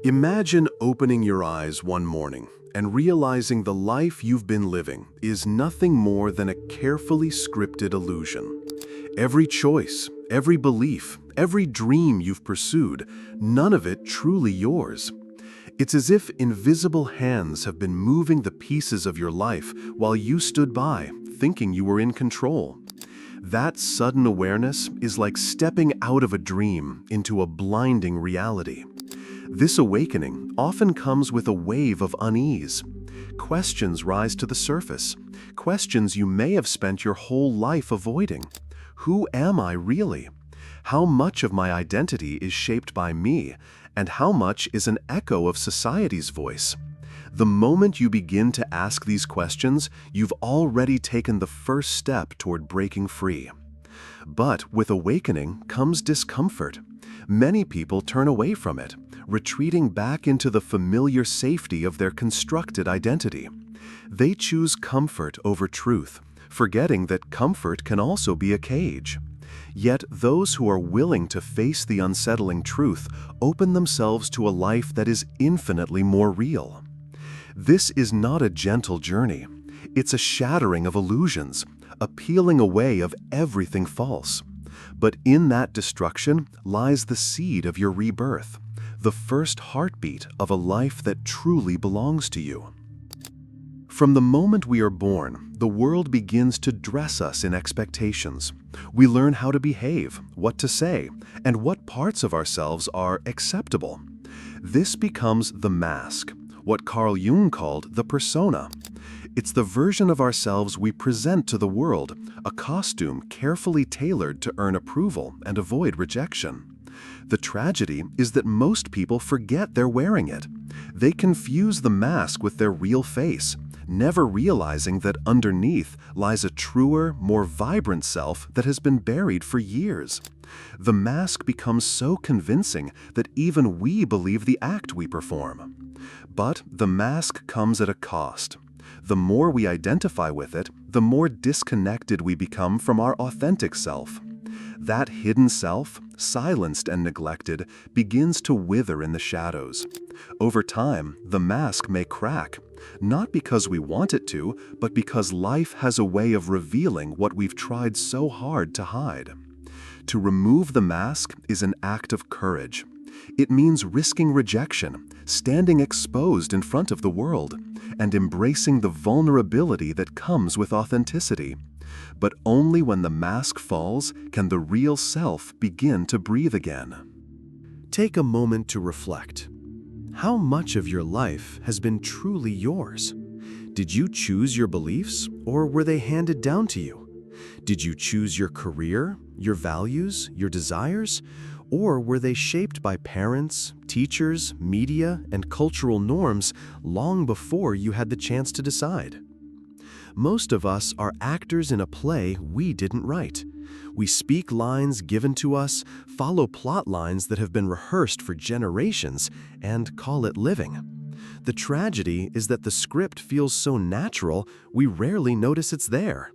Imagine opening your eyes one morning and realizing the life you've been living is nothing more than a carefully scripted illusion. Every choice, every belief, every dream you've pursued, none of it truly yours. It's as if invisible hands have been moving the pieces of your life while you stood by, thinking you were in control. That sudden awareness is like stepping out of a dream into a blinding reality. This awakening often comes with a wave of unease. Questions rise to the surface, questions you may have spent your whole life avoiding. Who am I really? How much of my identity is shaped by me, and how much is an echo of society's voice? The moment you begin to ask these questions, you've already taken the first step toward breaking free. But with awakening comes discomfort. Many people turn away from it, retreating back into the familiar safety of their constructed identity. They choose comfort over truth, forgetting that comfort can also be a cage. Yet those who are willing to face the unsettling truth open themselves to a life that is infinitely more real. This is not a gentle journey. It's a shattering of illusions, a peeling away of everything false. But in that destruction lies the seed of your rebirth, the first heartbeat of a life that truly belongs to you. From the moment we are born, the world begins to dress us in expectations. We learn how to behave, what to say, and what parts of ourselves are acceptable. This becomes the mask, what Carl Jung called the persona. It's the version of ourselves we present to the world, a costume carefully tailored to earn approval and avoid rejection. The tragedy is that most people forget they're wearing it. They confuse the mask with their real face, never realizing that underneath lies a truer, more vibrant self that has been buried for years. The mask becomes so convincing that even we believe the act we perform. But the mask comes at a cost. The more we identify with it, the more disconnected we become from our authentic self. That hidden self, silenced and neglected, begins to wither in the shadows. Over time, the mask may crack, not because we want it to, but because life has a way of revealing what we've tried so hard to hide. To remove the mask is an act of courage. It means risking rejection, standing exposed in front of the world, and embracing the vulnerability that comes with authenticity. But only when the mask falls can the real self begin to breathe again. Take a moment to reflect. How much of your life has been truly yours? Did you choose your beliefs, or were they handed down to you? Did you choose your career, your values, your desires? Or were they shaped by parents, teachers, media, and cultural norms long before you had the chance to decide? Most of us are actors in a play we didn't write. We speak lines given to us, follow plot lines that have been rehearsed for generations, and call it living. The tragedy is that the script feels so natural, we rarely notice it's there.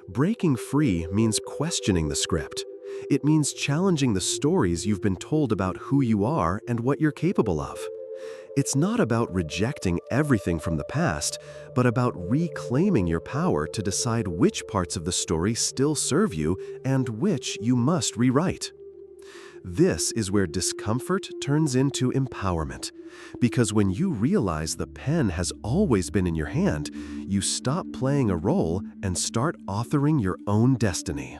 Breaking free means questioning the script. It means challenging the stories you've been told about who you are and what you're capable of. It's not about rejecting everything from the past, but about reclaiming your power to decide which parts of the story still serve you and which you must rewrite. This is where discomfort turns into empowerment, because when you realize the pen has always been in your hand, you stop playing a role and start authoring your own destiny.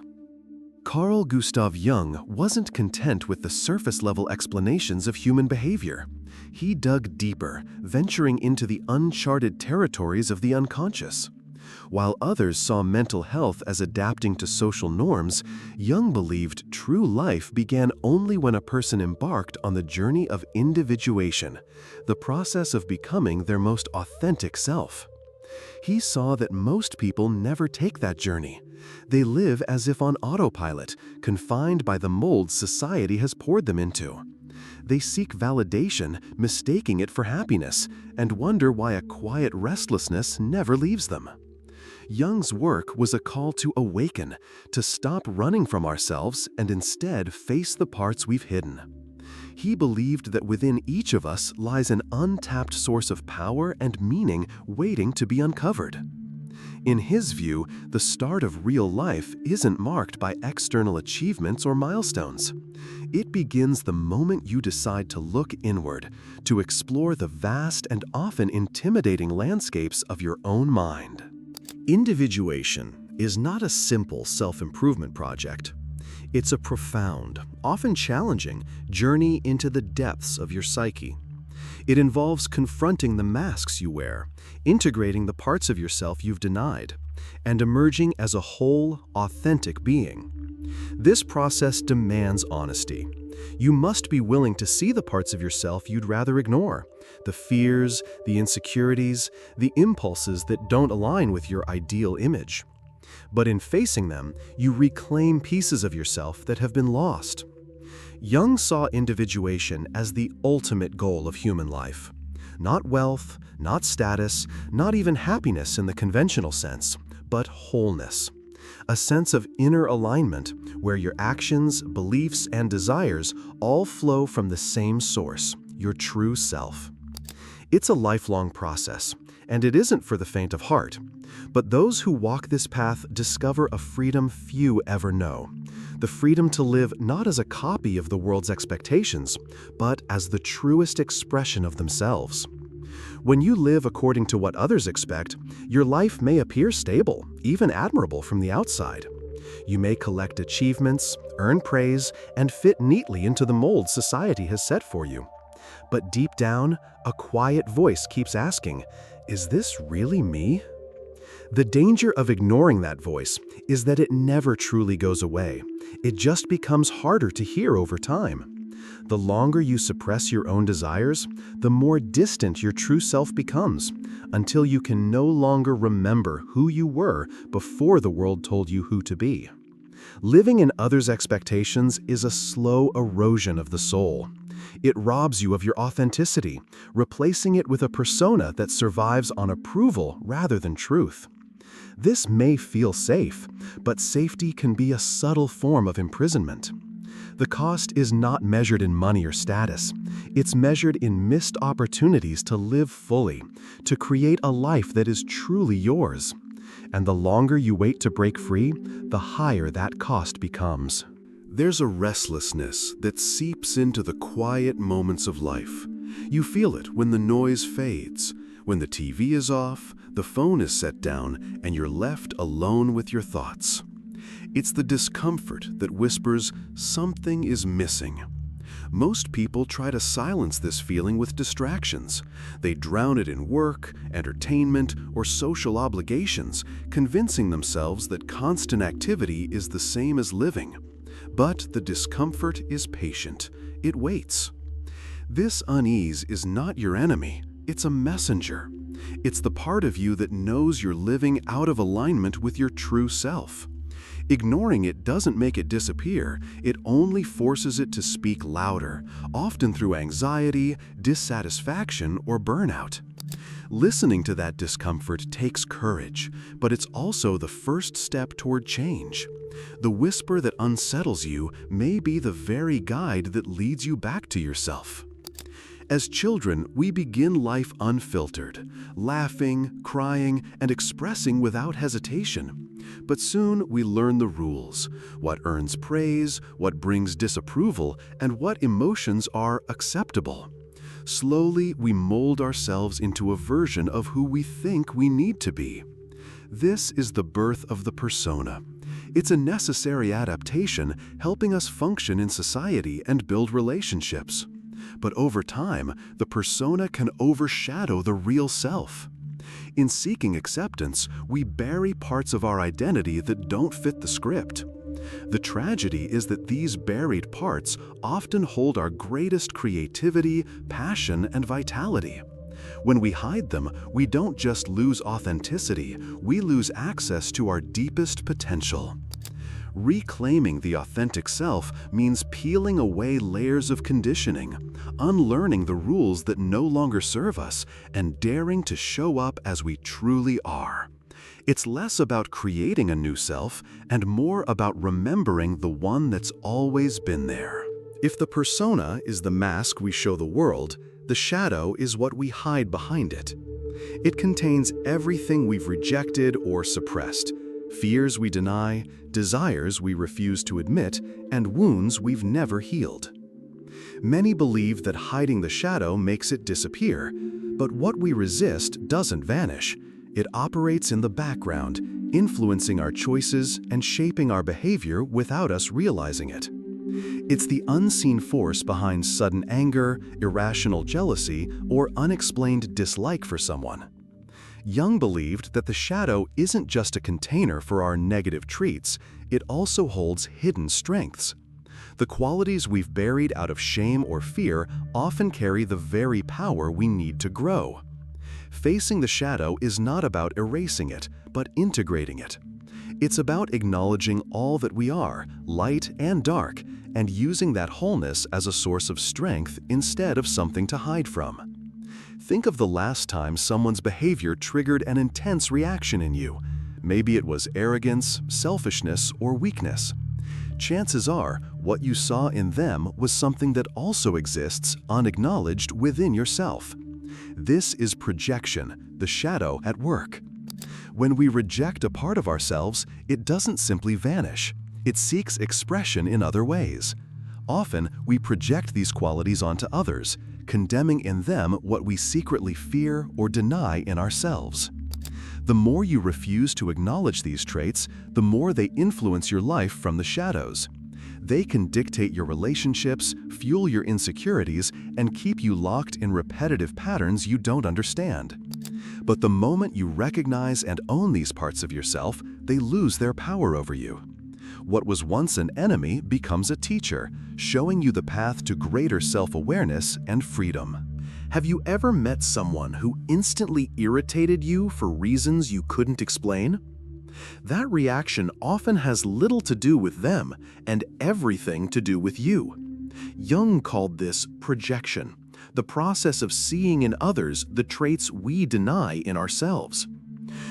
Carl Gustav Jung wasn't content with the surface-level explanations of human behavior. He dug deeper, venturing into the uncharted territories of the unconscious. While others saw mental health as adapting to social norms, Jung believed true life began only when a person embarked on the journey of individuation, the process of becoming their most authentic self. He saw that most people never take that journey. They live as if on autopilot, confined by the molds society has poured them into. They seek validation, mistaking it for happiness, and wonder why a quiet restlessness never leaves them. Jung's work was a call to awaken, to stop running from ourselves and instead face the parts we've hidden. He believed that within each of us lies an untapped source of power and meaning waiting to be uncovered. In his view, the start of real life isn't marked by external achievements or milestones. It begins the moment you decide to look inward, to explore the vast and often intimidating landscapes of your own mind. Individuation is not a simple self-improvement project. It's a profound, often challenging, journey into the depths of your psyche. It involves confronting the masks you wear, integrating the parts of yourself you've denied, and emerging as a whole, authentic being. This process demands honesty. You must be willing to see the parts of yourself you'd rather ignore, the fears, the insecurities, the impulses that don't align with your ideal image. But in facing them, you reclaim pieces of yourself that have been lost. Jung saw individuation as the ultimate goal of human life. Not wealth, not status, not even happiness in the conventional sense, but wholeness. A sense of inner alignment where your actions, beliefs, and desires all flow from the same source, your true self. It's a lifelong process, and it isn't for the faint of heart. But those who walk this path discover a freedom few ever know. The freedom to live not as a copy of the world's expectations, but as the truest expression of themselves. When you live according to what others expect, your life may appear stable, even admirable from the outside. You may collect achievements, earn praise, and fit neatly into the mold society has set for you. But deep down, a quiet voice keeps asking, "Is this really me?" The danger of ignoring that voice is that it never truly goes away. It just becomes harder to hear over time. The longer you suppress your own desires, the more distant your true self becomes, until you can no longer remember who you were before the world told you who to be. Living in others' expectations is a slow erosion of the soul. It robs you of your authenticity, replacing it with a persona that survives on approval rather than truth. This may feel safe, but safety can be a subtle form of imprisonment. The cost is not measured in money or status. It's measured in missed opportunities to live fully, to create a life that is truly yours. And the longer you wait to break free, the higher that cost becomes. There's a restlessness that seeps into the quiet moments of life. You feel it when the noise fades, when the TV is off, the phone is set down, and you're left alone with your thoughts. It's the discomfort that whispers, "Something is missing." Most people try to silence this feeling with distractions. They drown it in work, entertainment, or social obligations, convincing themselves that constant activity is the same as living. But the discomfort is patient. It waits. This unease is not your enemy. It's a messenger. It's the part of you that knows you're living out of alignment with your true self. Ignoring it doesn't make it disappear, it only forces it to speak louder, often through anxiety, dissatisfaction, or burnout. Listening to that discomfort takes courage, but it's also the first step toward change. The whisper that unsettles you may be the very guide that leads you back to yourself. As children, we begin life unfiltered, laughing, crying, and expressing without hesitation. But soon we learn the rules, what earns praise, what brings disapproval, and what emotions are acceptable. Slowly, we mold ourselves into a version of who we think we need to be. This is the birth of the persona. It's a necessary adaptation, helping us function in society and build relationships. But over time, the persona can overshadow the real self. In seeking acceptance, we bury parts of our identity that don't fit the script. The tragedy is that these buried parts often hold our greatest creativity, passion, and vitality. When we hide them, we don't just lose authenticity, we lose access to our deepest potential. Reclaiming the authentic self means peeling away layers of conditioning, unlearning the rules that no longer serve us, and daring to show up as we truly are. It's less about creating a new self and more about remembering the one that's always been there. If the persona is the mask we show the world, the shadow is what we hide behind it. It contains everything we've rejected or suppressed, fears we deny, desires we refuse to admit, and wounds we've never healed. Many believe that hiding the shadow makes it disappear, but what we resist doesn't vanish. It operates in the background, influencing our choices and shaping our behavior without us realizing it. It's the unseen force behind sudden anger, irrational jealousy, or unexplained dislike for someone. Jung believed that the shadow isn't just a container for our negative traits, it also holds hidden strengths. The qualities we've buried out of shame or fear often carry the very power we need to grow. Facing the shadow is not about erasing it, but integrating it. It's about acknowledging all that we are, light and dark, and using that wholeness as a source of strength instead of something to hide from. Think of the last time someone's behavior triggered an intense reaction in you. Maybe it was arrogance, selfishness, or weakness. Chances are, what you saw in them was something that also exists unacknowledged within yourself. This is projection, the shadow at work. When we reject a part of ourselves, it doesn't simply vanish. It seeks expression in other ways. Often, we project these qualities onto others, condemning in them what we secretly fear or deny in ourselves. The more you refuse to acknowledge these traits, the more they influence your life from the shadows. They can dictate your relationships, fuel your insecurities, and keep you locked in repetitive patterns you don't understand. But the moment you recognize and own these parts of yourself, they lose their power over you. What was once an enemy becomes a teacher, showing you the path to greater self-awareness and freedom. Have you ever met someone who instantly irritated you for reasons you couldn't explain? That reaction often has little to do with them and everything to do with you. Jung called this projection, the process of seeing in others the traits we deny in ourselves.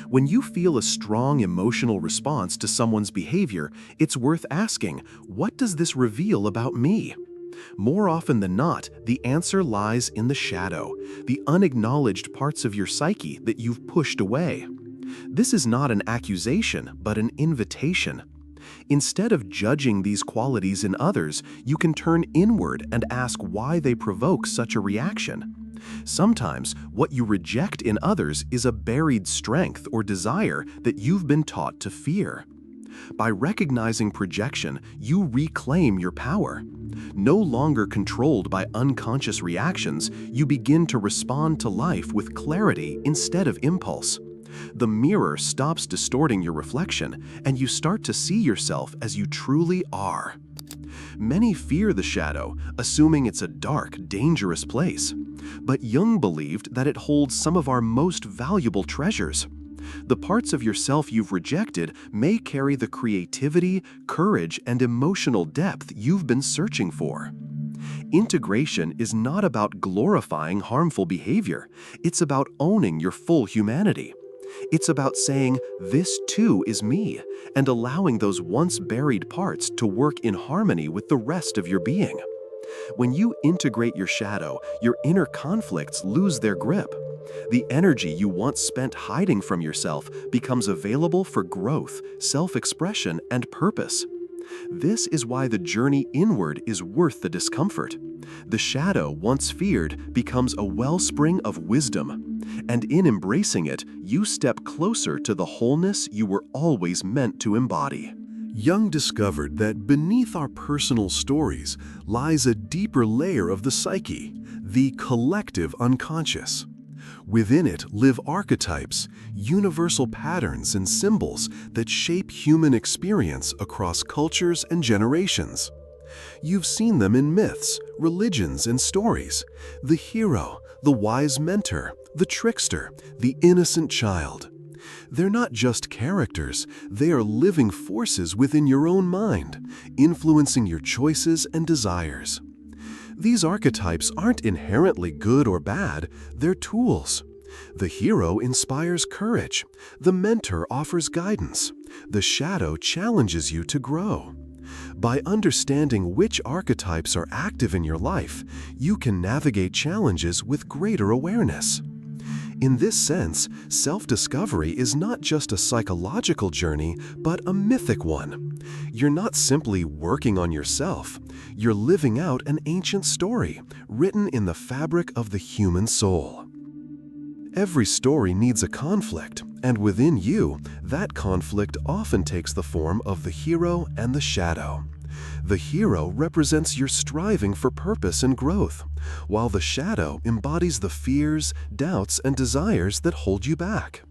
When you feel a strong emotional response to someone's behavior, it's worth asking, what does this reveal about me? More often than not, the answer lies in the shadow, the unacknowledged parts of your psyche that you've pushed away. This is not an accusation, but an invitation. Instead of judging these qualities in others, you can turn inward and ask why they provoke such a reaction. Sometimes, what you reject in others is a buried strength or desire that you've been taught to fear. By recognizing projection, you reclaim your power. No longer controlled by unconscious reactions, you begin to respond to life with clarity instead of impulse. The mirror stops distorting your reflection, and you start to see yourself as you truly are. Many fear the shadow, assuming it's a dark, dangerous place. But Jung believed that it holds some of our most valuable treasures. The parts of yourself you've rejected may carry the creativity, courage, and emotional depth you've been searching for. Integration is not about glorifying harmful behavior. It's about owning your full humanity. It's about saying, "This too is me," and allowing those once buried parts to work in harmony with the rest of your being. When you integrate your shadow, your inner conflicts lose their grip. The energy you once spent hiding from yourself becomes available for growth, self-expression, and purpose. This is why the journey inward is worth the discomfort. The shadow once feared becomes a wellspring of wisdom, and in embracing it, you step closer to the wholeness you were always meant to embody. Jung discovered that beneath our personal stories lies a deeper layer of the psyche, the collective unconscious. Within it live archetypes, universal patterns and symbols that shape human experience across cultures and generations. You've seen them in myths, religions, and stories. The hero, the wise mentor, the trickster, the innocent child. They're not just characters, they are living forces within your own mind, influencing your choices and desires. These archetypes aren't inherently good or bad, they're tools. The hero inspires courage, the mentor offers guidance, the shadow challenges you to grow. By understanding which archetypes are active in your life, you can navigate challenges with greater awareness. In this sense, self-discovery is not just a psychological journey, but a mythic one. You're not simply working on yourself, you're living out an ancient story, written in the fabric of the human soul. Every story needs a conflict, and within you, that conflict often takes the form of the hero and the shadow. The hero represents your striving for purpose and growth, while the shadow embodies the fears, doubts, and desires that hold you back.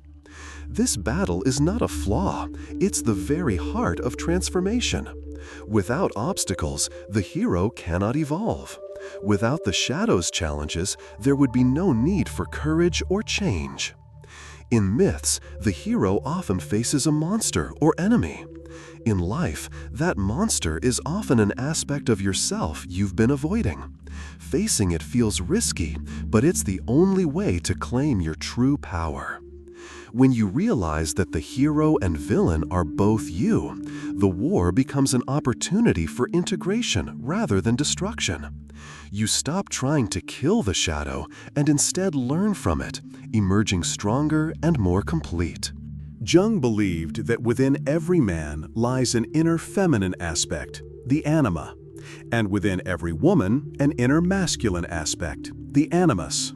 This battle is not a flaw, it's the very heart of transformation. Without obstacles, the hero cannot evolve. Without the shadow's challenges, there would be no need for courage or change. In myths, the hero often faces a monster or enemy. In life, that monster is often an aspect of yourself you've been avoiding. Facing it feels risky, but it's the only way to claim your true power. When you realize that the hero and villain are both you, the war becomes an opportunity for integration rather than destruction. You stop trying to kill the shadow and instead learn from it, emerging stronger and more complete. Jung believed that within every man lies an inner feminine aspect, the anima, and within every woman an inner masculine aspect, the animus.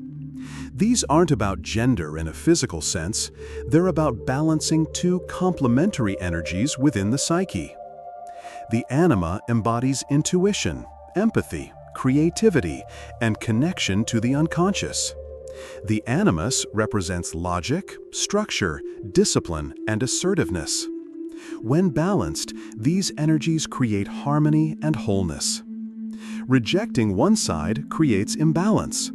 These aren't about gender in a physical sense, they're about balancing two complementary energies within the psyche. The anima embodies intuition, empathy, creativity, and connection to the unconscious. The animus represents logic, structure, discipline, and assertiveness. When balanced, these energies create harmony and wholeness. Rejecting one side creates imbalance.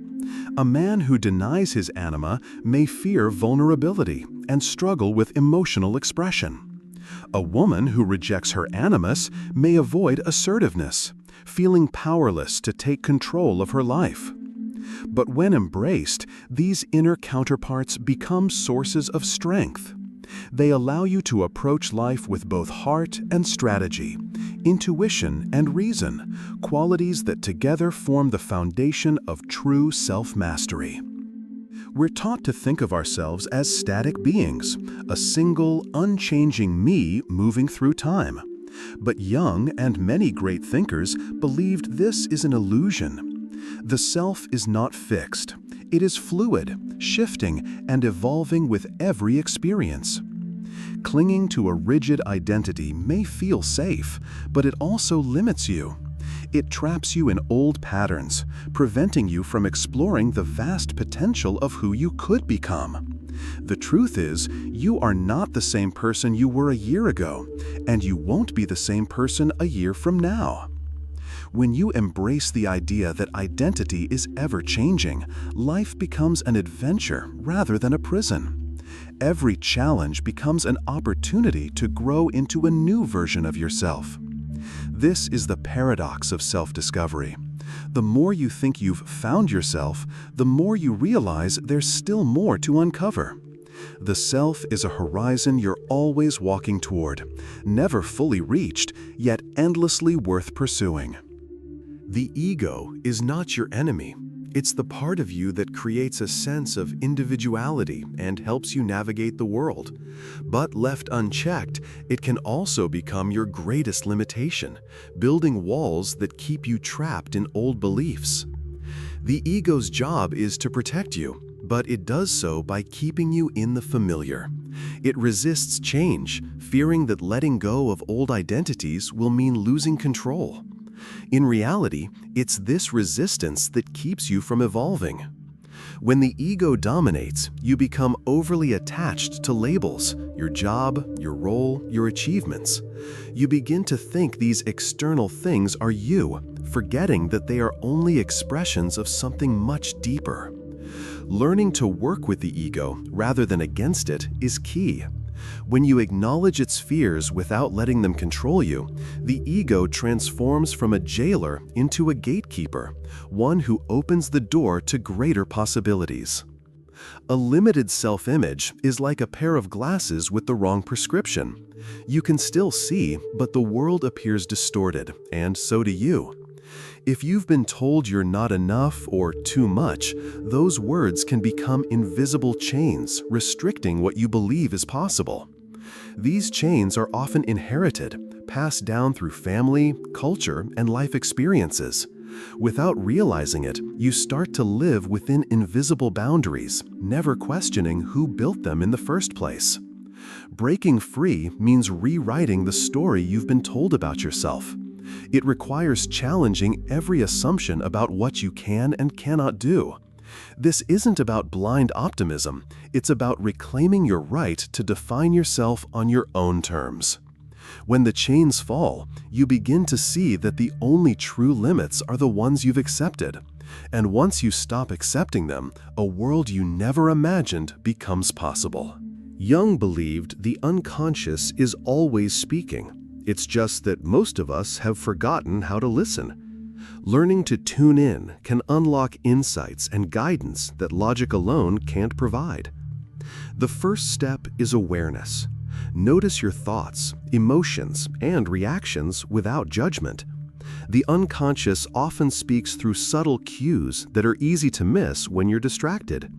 A man who denies his anima may fear vulnerability and struggle with emotional expression. A woman who rejects her animus may avoid assertiveness, feeling powerless to take control of her life. But when embraced, these inner counterparts become sources of strength. They allow you to approach life with both heart and strategy, intuition and reason, qualities that together form the foundation of true self-mastery. We're taught to think of ourselves as static beings, a single, unchanging me moving through time. But Jung and many great thinkers believed this is an illusion. The self is not fixed. It is fluid, shifting, and evolving with every experience. Clinging to a rigid identity may feel safe, but it also limits you. It traps you in old patterns, preventing you from exploring the vast potential of who you could become. The truth is, you are not the same person you were a year ago, and you won't be the same person a year from now. When you embrace the idea that identity is ever-changing, life becomes an adventure rather than a prison. Every challenge becomes an opportunity to grow into a new version of yourself. This is the paradox of self-discovery. The more you think you've found yourself, the more you realize there's still more to uncover. The self is a horizon you're always walking toward, never fully reached, yet endlessly worth pursuing. The ego is not your enemy. It's the part of you that creates a sense of individuality and helps you navigate the world. But left unchecked, it can also become your greatest limitation, building walls that keep you trapped in old beliefs. The ego's job is to protect you, but it does so by keeping you in the familiar. It resists change, fearing that letting go of old identities will mean losing control. In reality, it's this resistance that keeps you from evolving. When the ego dominates, you become overly attached to labels, your job, your role, your achievements. You begin to think these external things are you, forgetting that they are only expressions of something much deeper. Learning to work with the ego rather than against it is key. When you acknowledge its fears without letting them control you, the ego transforms from a jailer into a gatekeeper, one who opens the door to greater possibilities. A limited self-image is like a pair of glasses with the wrong prescription. You can still see, but the world appears distorted, and so do you. If you've been told you're not enough or too much, those words can become invisible chains, restricting what you believe is possible. These chains are often inherited, passed down through family, culture, and life experiences. Without realizing it, you start to live within invisible boundaries, never questioning who built them in the first place. Breaking free means rewriting the story you've been told about yourself. It requires challenging every assumption about what you can and cannot do. This isn't about blind optimism, it's about reclaiming your right to define yourself on your own terms. When the chains fall, you begin to see that the only true limits are the ones you've accepted. And once you stop accepting them, a world you never imagined becomes possible. Jung believed the unconscious is always speaking. It's just that most of us have forgotten how to listen. Learning to tune in can unlock insights and guidance that logic alone can't provide. The first step is awareness. Notice your thoughts, emotions, and reactions without judgment. The unconscious often speaks through subtle cues that are easy to miss when you're distracted.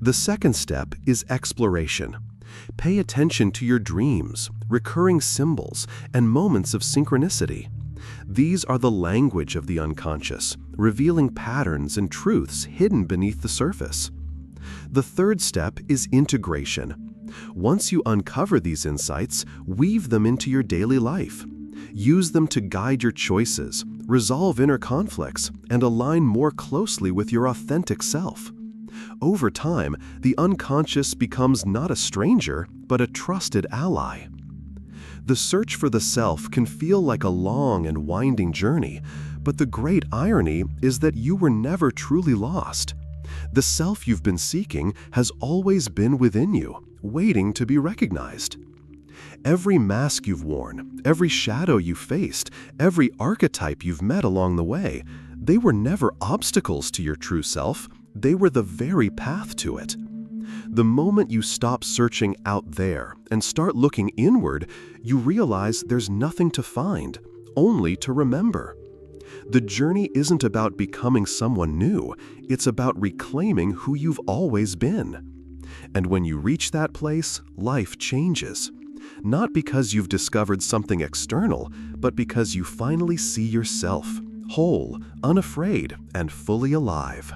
The second step is exploration. Pay attention to your dreams, recurring symbols, and moments of synchronicity. These are the language of the unconscious, revealing patterns and truths hidden beneath the surface. The third step is integration. Once you uncover these insights, weave them into your daily life. Use them to guide your choices, resolve inner conflicts, and align more closely with your authentic self. Over time, the unconscious becomes not a stranger, but a trusted ally. The search for the self can feel like a long and winding journey, but the great irony is that you were never truly lost. The self you've been seeking has always been within you, waiting to be recognized. Every mask you've worn, every shadow you faced, every archetype you've met along the way, they were never obstacles to your true self, they were the very path to it. The moment you stop searching out there and start looking inward, you realize there's nothing to find, only to remember. The journey isn't about becoming someone new, it's about reclaiming who you've always been. And when you reach that place, life changes. Not because you've discovered something external, but because you finally see yourself, whole, unafraid, and fully alive.